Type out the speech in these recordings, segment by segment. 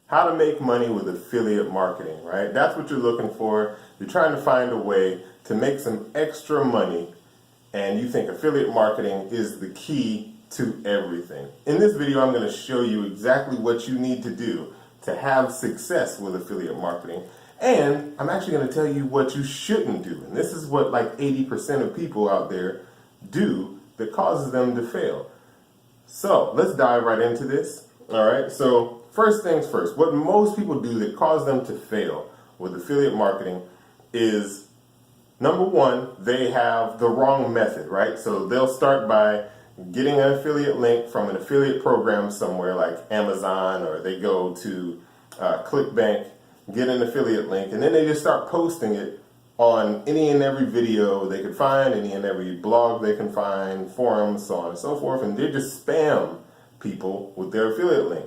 how to make money with affiliate marketing, right? That's what you're looking for. You're trying to find a way to make some extra money, and you think affiliate marketing is the key to everything. In this video, I'm going to show you exactly what you need to do to have success with affiliate marketing. And I'm actually going to tell you what you shouldn't do. And this is what like 80% of people out there do that causes them to fail. So let's dive right into this. All right. So first things first, what most people do that cause them to fail with affiliate marketing is, number one, they have the wrong method, right? So they'll start by getting an affiliate link from an affiliate program somewhere like Amazon, or they go to ClickBank, get an affiliate link, and then they just start posting it on any and every video they could find, any and every blog they can find, forums, so on and so forth, and they just spam people with their affiliate link.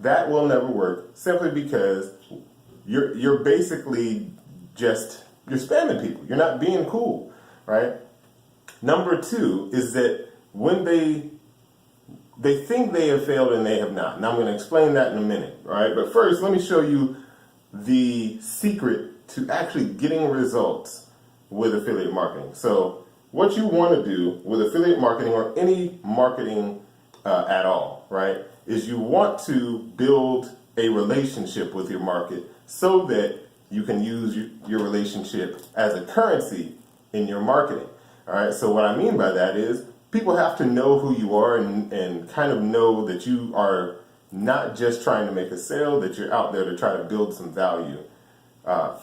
That will never work, simply because you're basically just, you're spamming people. You're not being cool, right? Number two is that when they think they have failed and they have not. Now I'm going to explain that in a minute, right? But first, let me show you the secret to actually getting results with affiliate marketing. So what you want to do with affiliate marketing, or any marketing at all, right, is you want to build a relationship with your market so that you can use your relationship as a currency in your marketing. All right, so what I mean by that is people have to know who you are and kind of know that you are not just trying to make a sale, that you're out there to try to build some value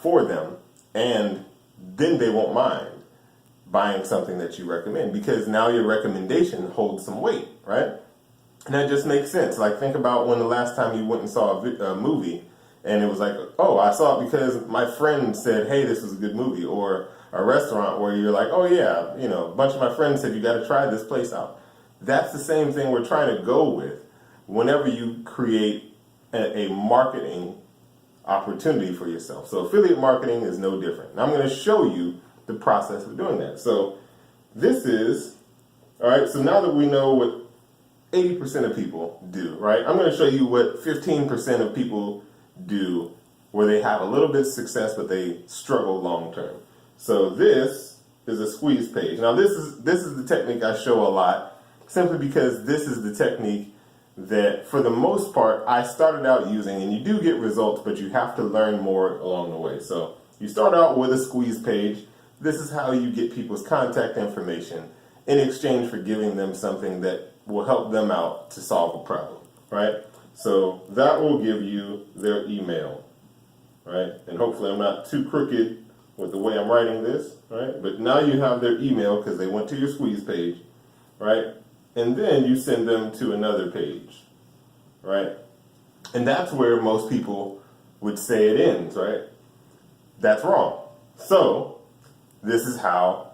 for them, and then they won't mind buying something that you recommend, because now your recommendation holds some weight, right? And that just makes sense. Like, think about when the last time you went and saw a movie, and it was like, oh, I saw it because my friend said, hey, this is a good movie. Or a restaurant where you're like, oh yeah, you know, a bunch of my friends said you got to try this place out. That's the same thing we're trying to go with whenever you create a marketing opportunity for yourself. So affiliate marketing is no different. Now I'm going to show you the process of doing that. So this is, all right, so now that we know what 80% of people do, right, I'm going to show you what 15% of people do where they have a little bit of success but they struggle long term. So this is a squeeze page. Now this is the technique I show a lot, simply because this is the technique that for the most part I started out using, and you do get results, but you have to learn more along the way. So you start out with a squeeze page. This is how you get people's contact information in exchange for giving them something that will help them out to solve a problem, right? So that will give you their email, right? And hopefully I'm not too crooked with the way I'm writing this, right? But now you have their email because they went to your squeeze page, right? And then you send them to another page, right? And that's where most people would say it ends, right? That's wrong. So this is how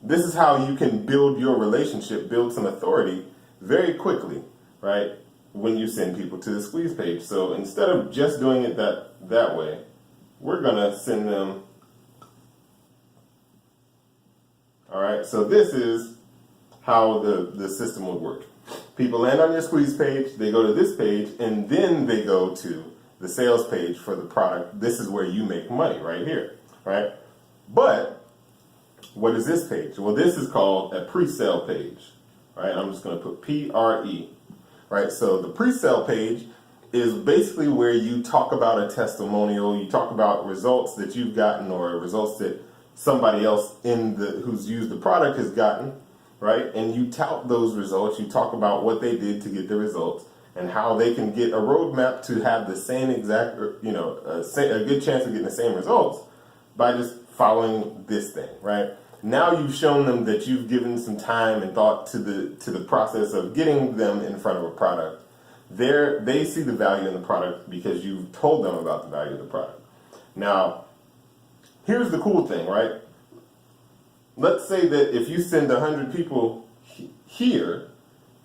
you can build your relationship, build some authority very quickly, right? When you send people to the squeeze page. So instead of just doing it that way, we're gonna send them. All right, so this is how the system would work. People land on your squeeze page, they go to this page, and then they go to the sales page for the product. This is where you make money, right here, right? But what is this page? Well, this is called a pre-sale page, right? I'm just going to put P-R-E, right? So the pre-sale page is basically where you talk about a testimonial, you talk about results that you've gotten, or results that somebody else who's used the product has gotten, right? And you tout those results. You talk about what they did to get the results and how they can get a roadmap to have the same exact, you know, a good chance of getting the same results by just following this thing, right? Now you've shown them that you've given some time and thought to the process of getting them in front of a product. They see the value in the product because you've told them about the value of the product. Now, here's the cool thing, right? Let's say that if you send 100 people here,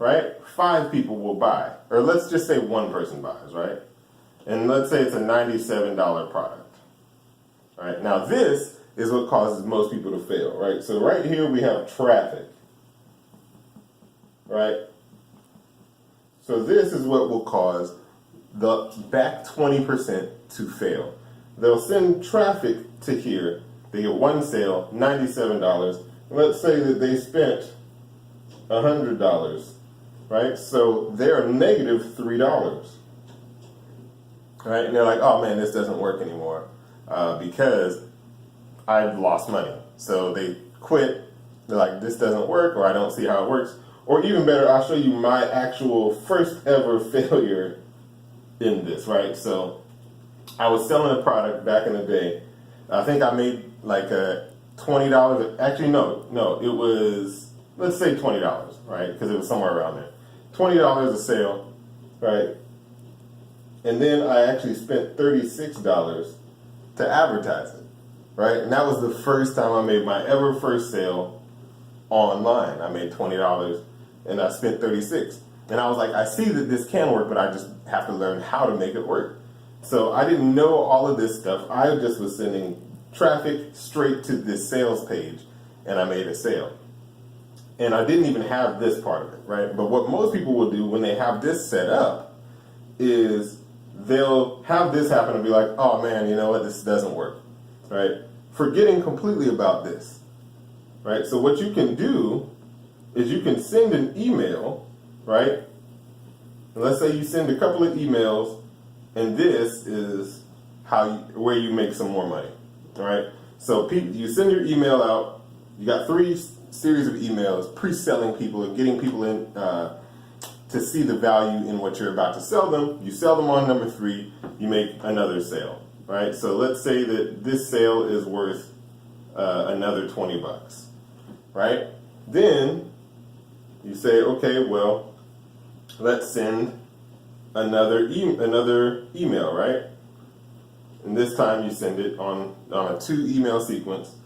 right, 5 people will buy. Or let's just say one person buys, right? And let's say it's a $97 product. Right? Now this is what causes most people to fail, right? So right here we have traffic, right? So this is what will cause the back 20% to fail. They'll send traffic to here. They get one sale, $97. Let's say that they spent $100, right? So they're negative $3, right? And they're like, oh man, this doesn't work anymore because I've lost money. So they quit. They're like, this doesn't work, or I don't see how it works. Or even better, I'll show you my actual first ever failure in this, right? So I was selling a product back in the day. I think I made like $20. Actually, no, it was, let's say $20, right? Because it was somewhere around there. $20 a sale, right? And then I actually spent $36 to advertise it, right? And that was the first time I made my ever first sale online. I made $20 and I spent $36. And I was like, I see that this can work, but I just have to learn how to make it work. So I didn't know all of this stuff. I just was sending traffic straight to this sales page, and I made a sale. And I didn't even have this part of it, right? But what most people will do when they have this set up is they'll have this happen and be like, oh man, you know what, this doesn't work, right? Forgetting completely about this, right? So what you can do is you can send an email, right? And let's say you send a couple of emails, and this is where you make some more money, all right? So you send your email out. You got 3 series of emails pre-selling people and getting people in to see the value in what you're about to sell them. You sell them on number 3, you make another sale, right? So let's say that this sale is worth another $20, right? Then you say, okay, well, let's send another email, right? And this time you send it on a 2 email sequence.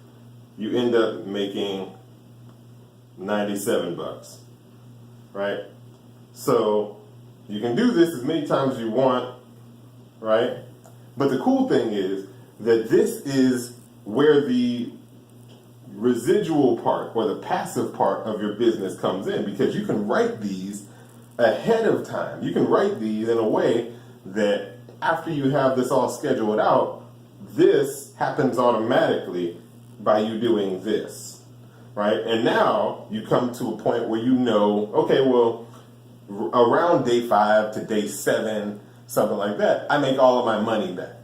You end up making $97, right? So you can do this as many times as you want, right? But the cool thing is that this is where the residual part or the passive part of your business comes in, because you can write these ahead of time. You can write these in a way that after you have this all scheduled out, this happens automatically by you doing this, right? And now you come to a point where you know, okay, well, around day 5 to day 7, something like that, I make all of my money back,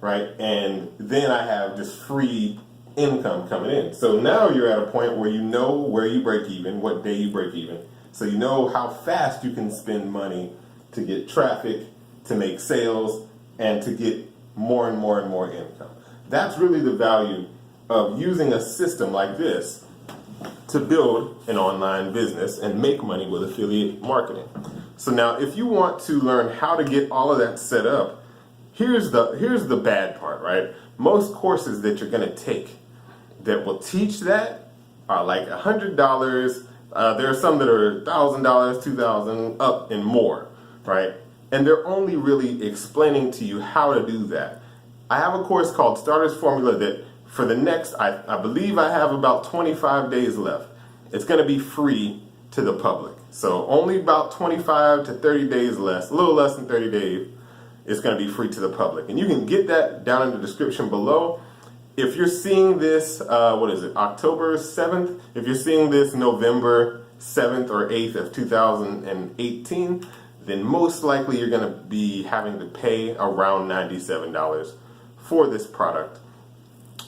right? And then I have just free income coming in. So now you're at a point where you know where you break even, what day you break even. So you know how fast you can spend money to get traffic, to make sales, and to get more and more and more income. That's really the value of using a system like this to build an online business and make money with affiliate marketing. So now if you want to learn how to get all of that set up, here's the bad part, right? Most courses that you're going to take that will teach that are like $100. There are some that are $1,000, $2,000, up and more, right? And they're only really explaining to you how to do that. I have a course called Starter's Formula that for the next, I believe I have about 25 days left. It's going to be free to the public. So only about 25 to 30 days less, a little less than 30 days, it's going to be free to the public. And you can get that down in the description below. If you're seeing this, October 7th? If you're seeing this November 7th or 8th of 2018, then most likely you're going to be having to pay around $97 for this product.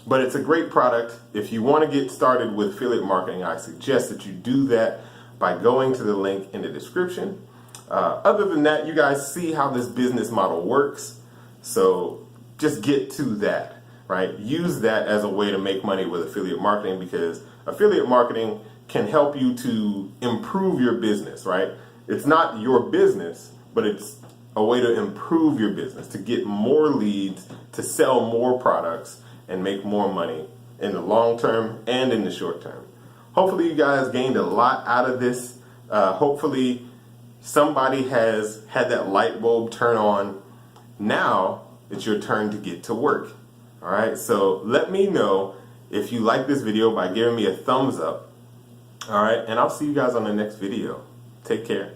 But it's a great product. If you want to get started with affiliate marketing, I suggest that you do that by going to the link in the description. Other than that, you guys see how this business model works. So just get to that, right? Use that as a way to make money with affiliate marketing, because affiliate marketing can help you to improve your business, right? It's not your business, but it's a way to improve your business, to get more leads, to sell more products, and make more money in the long term and in the short term. Hopefully you guys gained a lot out of this. Hopefully somebody has had that light bulb turn on. Now it's your turn to get to work. All right, so let me know if you like this video by giving me a thumbs up. All right, and I'll see you guys on the next video. Take care.